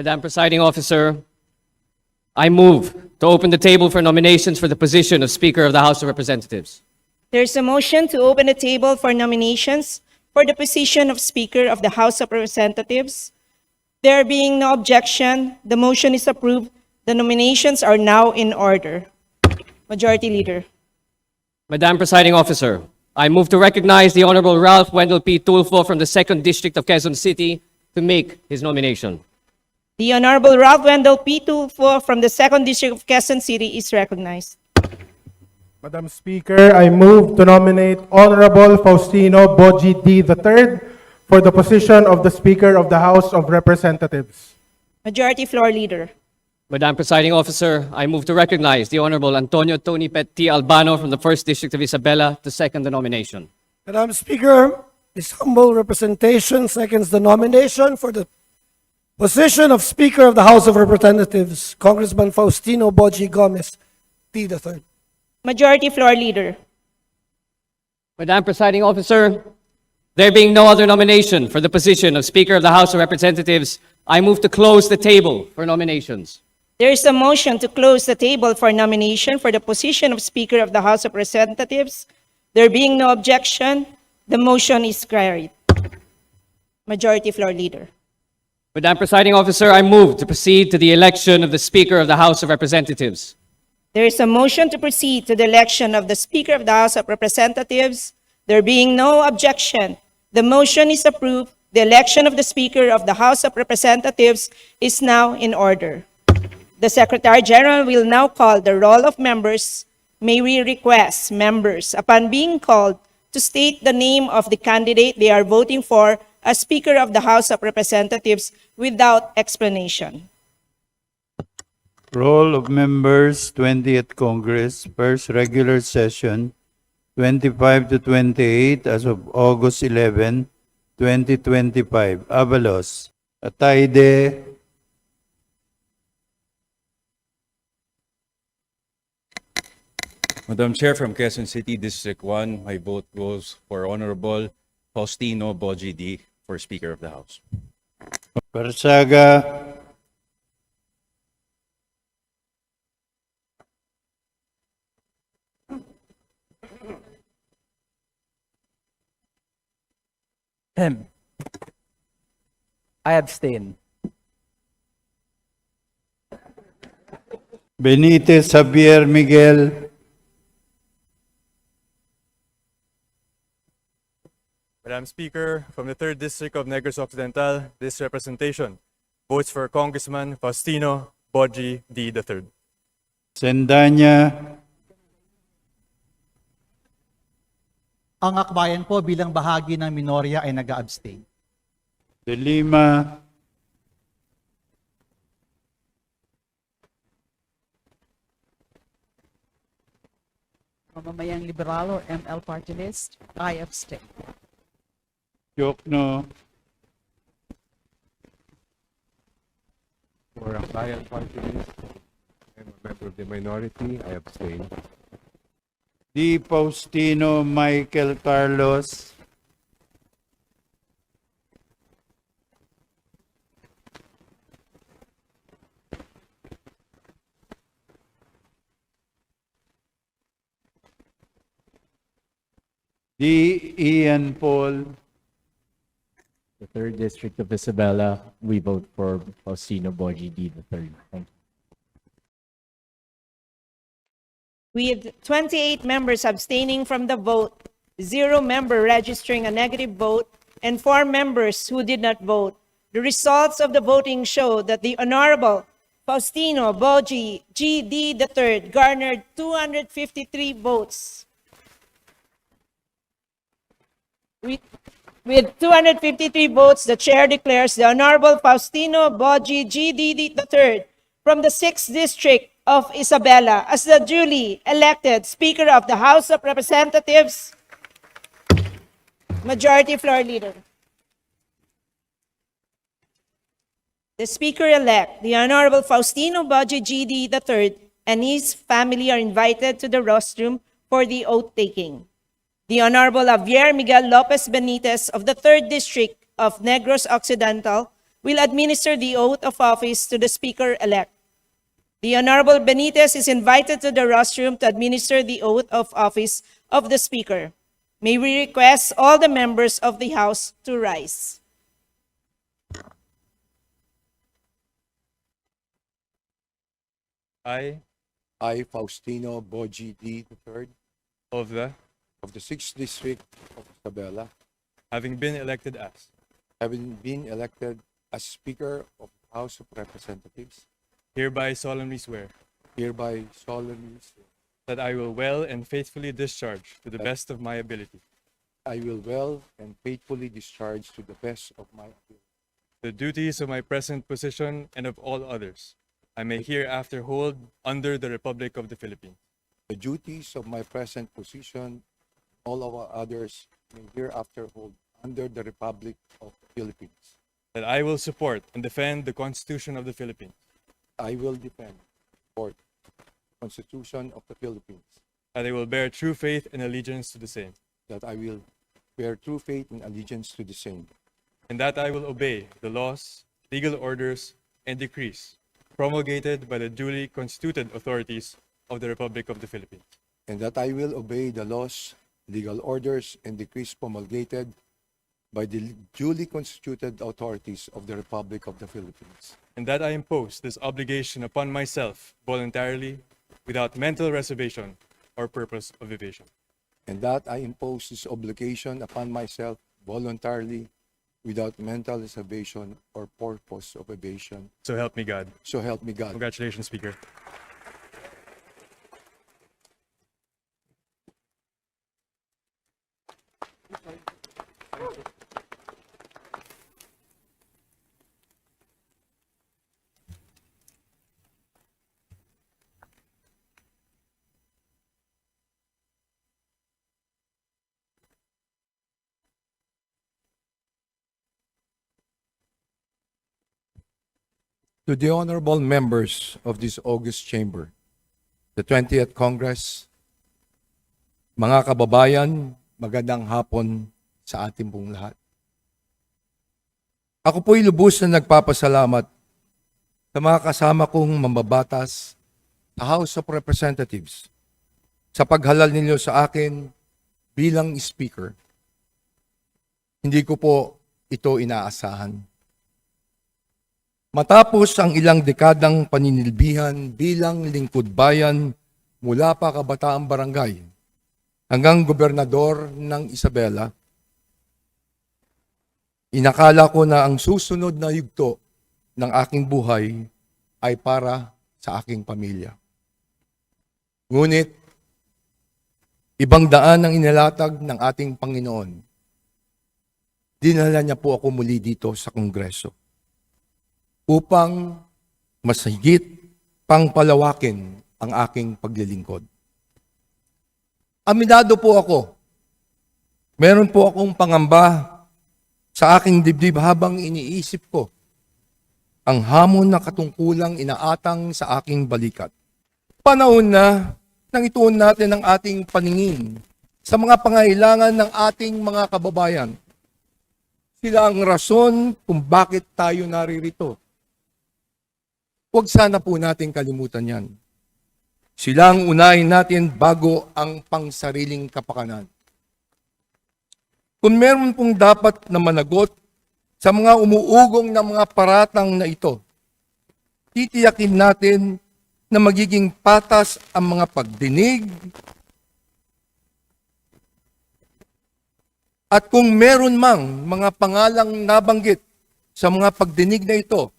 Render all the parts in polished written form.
Madam Presiding Officer, I move to open the table for nominations for the position of Speaker of the House of Representatives. There's a motion to open the table for nominations for the position of Speaker of the House of Representatives. There being no objection, the motion is approved. The nominations are now in order. Majority Leader. Madam Presiding Officer, I move to recognize the Honorable Ralph Wendell P. Tulfo from the 2nd District of Quezon City to make his nomination. The Honorable Ralph Wendell P. Tulfo from the 2nd District of Quezon City is recognized. Madam Speaker, I move to nominate Honorable Faustino Boji D. III for the position of the Speaker of the House of Representatives. Majority Floor Leader. Madam Presiding Officer, I move to recognize the Honorable Antonio Tony Pet T. Albano from the 1st District of Isabela to second the nomination. Madam Speaker, this humble representation seconds the nomination for the position of Speaker of the House of Representatives, Congressman Faustino Boji Gomez T. III. Majority Floor Leader. Madam Presiding Officer, there being no other nomination for the position of Speaker of the House of Representatives, I move to close the table for nominations. There is a motion to close the table for nomination for the position of Speaker of the House of Representatives. There being no objection, the motion is carried. Majority Floor Leader. Madam Presiding Officer, I move to proceed to the election of the Speaker of the House of Representatives. There is a motion to proceed to the election of the Speaker of the House of Representatives. There being no objection, the motion is approved. The election of the Speaker of the House of Representatives is now in order. The Secretary General will now call the roll of members. May we request members, upon being called, to state the name of the candidate they are voting for as Speaker of the House of Representatives without explanation. Roll of members, 20th Congress, first regular session, 25 to 28 as of August 11, 2025. Avalos, Ataide, Madam Chair, from Quezon City District 1, my vote goes for Honorable Faustino Boji D. for Speaker of the House. Parsaga, I abstain. Benitez Javier Miguel, Madam Speaker, from the 3rd District of Negros Occidental, this representation votes for Congressman Faustino Boji D. III. Sendanya, Ang akbayan po bilang bahagi ng minorya ay nag-abstain. De Lima, Mamamayang Liberal or ML Party List, I abstain. Jokno, For a client party list, I'm a member of the minority, I abstain. Di Faustino Michael Carlos, Di Ian Paul, The 3rd District of Isabela, we vote for Faustino Boji D. III. Thank you. With 28 members abstaining from the vote, 0 member registering a negative vote, and 4 members who did not vote, the results of the voting show that the Honorable Faustino Boji G.D. III garnered 253 votes. With 253 votes, the Chair declares the Honorable Faustino Boji G.D. III from the 6th District of Isabela as the duly elected Speaker of the House of Representatives. Majority Floor Leader. The Speaker-elect, the Honorable Faustino Boji G.D. III, and his family are invited to the rostrum for the oath-taking. The Honorable Javier Miguel Lopez Benitez of the 3rd District of Negros Occidental, will administer the oath of office to the Speaker-elect. The Honorable Benitez is invited to the rostrum to administer the oath of office of the Speaker. May we request all the members of the House to rise. I, I, Faustino Boji D. III of the, of the 6th District of Isabela, having been elected as, having been elected as Speaker of the House of Representatives, hereby solemnly swear hereby solemnly swear that I will well and faithfully discharge to the best of my ability I will well and faithfully discharge to the best of my ability the duties of my present position and of all others I may hereafter hold under the Republic of the Philippines, the duties of my present position, all of our others may hereafter hold under the Republic of the Philippines. that I will support and defend the Constitution of the Philippines, I will defend, support the Constitution of the Philippines, that I will bear true faith and allegiance to the same, that I will bear true faith and allegiance to the same, and that I will obey the laws, legal orders, and decrees promulgated by the duly constituted authorities of the Republic of the Philippines, and that I will obey the laws, legal orders, and decrees promulgated by the duly constituted authorities of the Republic of the Philippines, and that I impose this obligation upon myself voluntarily without mental reservation or purpose of evasion. and that I impose this obligation upon myself voluntarily without mental reservation or purpose of evasion. So help me God. So help me God. Congratulations, Speaker. To the honorable members of this August Chamber, the 20th Congress, mga kababayan, magandang hapon sa ating pong lahat. Ako po'y lubos na nagpapasalamat sa mga kasama kong mambabatas sa House of Representatives sa paghalal ninyo sa akin bilang Speaker. Hindi ko po ito inaasahan. Matapos ang ilang dekadang paninilbihan bilang lingkod bayan mula pa kabataang barangay hanggang gobernador ng Isabela, inakala ko na ang susunod na yugto ng aking buhay ay para sa aking pamilya. Ngunit, ibang daan ang inilatag ng ating Panginoon. Dinala niya po ako muli dito sa Kongreso upang mas higit pang palawakin ang aking paglilingkod. Aminado po ako, meron po akong pangamba sa aking dibdib habang iniisip ko ang hamon na katungkulang inaatang sa aking balikat. Panahon na nang ituon natin ang ating paningin sa mga pangailangan ng ating mga kababayan. Sila ang rason kung bakit tayo naririto. Huwag sana po natin kalimutan yan. Sila ang unahin natin bago ang pangsariling kapakanan. Kung meron pong dapat na managot sa mga umuugong na mga paratang na ito, titiyakin natin na magiging patas ang mga pagdinig at kung meron mang mga pangalang nabanggit sa mga pagdinig na ito,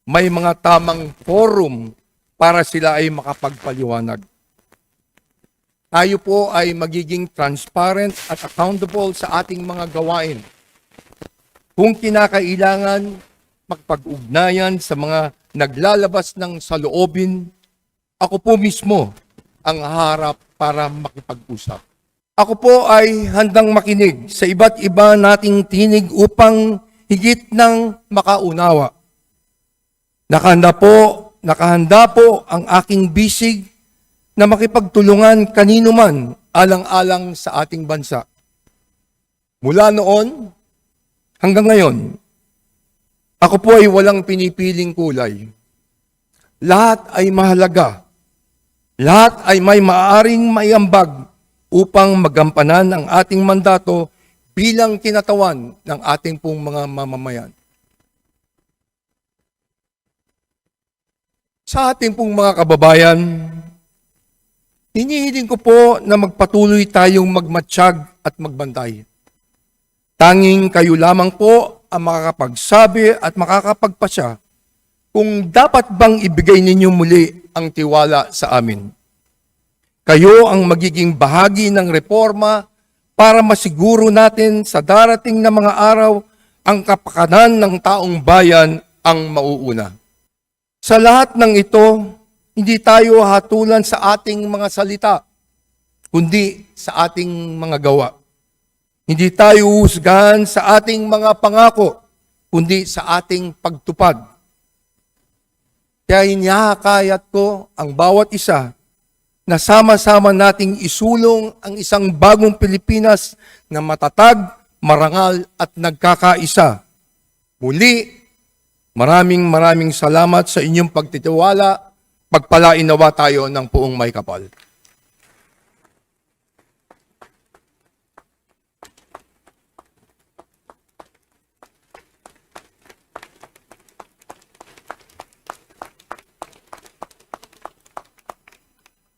may mga tamang forum para sila ay makapagpaliwanag. Tayo po ay magiging transparent at accountable sa ating mga gawain. Kung kinakailangan, magpag-ugnayan sa mga naglalabas ng saloobin, ako po mismo ang haharap para makipag-usap. Ako po ay handang makinig sa iba't iba nating tinig upang higit ng makaunawa. Nakahanda po ang aking bisig na makipagtulungan kanino man alang-alang sa ating bansa. Mula noon hanggang ngayon, Ako po ay walang pinipiling kulay. Lahat ay mahalaga. Lahat ay may maaaring maiambag upang magampanan ang ating mandato bilang kinatawan ng ating pong mga mamamayan. Sa ating pong mga kababayan, hinihiling ko po na magpatuloy tayong magmatsyag at magbantay. Tanging kayo lamang po ang makakapagsabi at makakapagpasya kung dapat bang ibigay ninyo muli ang tiwala sa amin. Kayo ang magiging bahagi ng reforma para masiguro natin sa darating na mga araw ang kapakanan ng taong bayan ang mauuna. Sa lahat ng ito, hindi tayo hatulan sa ating mga salita, kundi sa ating mga gawa. Hindi tayo husgahan sa ating mga pangako, kundi sa ating pagtupad. Kaya hinihikayat ko ang bawat isa na sama-sama nating isulong ang isang bagong Pilipinas na matatag, marangal at nagkakaisa. Muli, maraming salamat sa inyong pagtitiwala. Pagpalain nawa tayo ng puong may kapal.